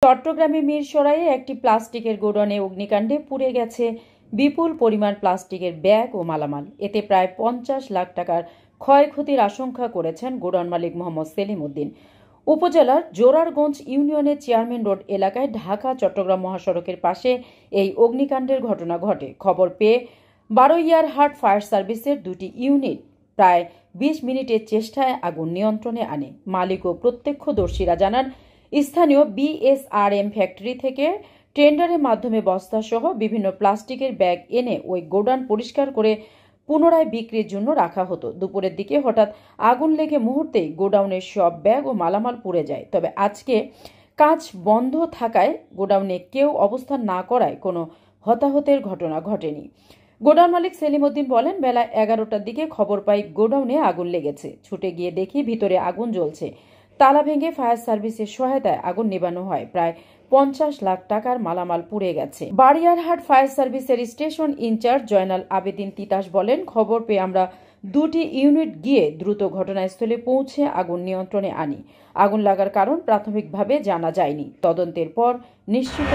চট্টগ্রামে মিরসরাইয়ে একটি প্লাস্টিকের গোডাউনে অগ্নিকাণ্ডে পুড়ে গেছে বিপুল পরিমাণ প্লাস্টিকের ব্যাগ ও মালামাল। এতে প্রায় 50 লাখ টাকার ক্ষয়ক্ষতির আশঙ্কা করেছেন গোডাউন মালিক মোহাম্মদ সেলিম উদ্দিন। উপজেলার জোরারগঞ্জ ইউনিয়নের চেয়ারম্যান রোড এলাকায় ঢাকা চট্টগ্রাম মহাসড়কের পাশে এই অগ্নিকাণ্ডের ঘটনা ঘটে। খবর পেয়ে বারৈয়ারহাট ফায়ার সার্ভিসের দুটি ইউনিট প্রায় 20 মিনিটের চেষ্টায় আগুন নিয়ন্ত্রণে আনে। মালিক ও প্রত্যক্ষদর্শীরা জানান, স্থানীয় বিএসআরএম ফ্যাক্টরি থেকে টেন্ডারের মাধ্যমে বস্তাসহ বিভিন্ন প্লাস্টিকের ব্যাগ এনে ওই গোডাউন পরিষ্কার করে পুনরায় বিক্রির জন্য রাখা হতো। দুপুরের দিকে হঠাৎ আগুন লেগে মুহূর্তেই গোডাউনের সব ব্যাগ ও মালামাল পুড়ে যায়। তবে আজকে কাজ বন্ধ থাকায় গোডাউনে কেউ অবস্থান না করায় কোনো হতাহতের ঘটনা ঘটেনি। গোডাউন মালিক সেলিম উদ্দিন বলেন, বেলা 11টার দিকে খবর পাই গোডাউনে আগুন লেগেছে। ছুটে গিয়ে দেখি ভিতরে আগুন জ্বলছে। তালা ভেঙে ফায়ার সার্ভিসের সহায়তায় আগুন নেভানো হয়। প্রায় 50 লাখ টাকার মালামাল পুড়ে গেছে। বারৈয়ারহাট ফায়ার সার্ভিসের স্টেশন ইনচার্জ জয়নাল আবেদিন তিতাস বলেন, খবর পেয়ে আমরা দুটি ইউনিট গিয়ে দ্রুত ঘটনাস্থলে পৌঁছে আগুন নিয়ন্ত্রণে আনি। আগুন লাগার কারণ প্রাথমিকভাবে জানা যায়নি। তদন্তের পর নিশ্চিত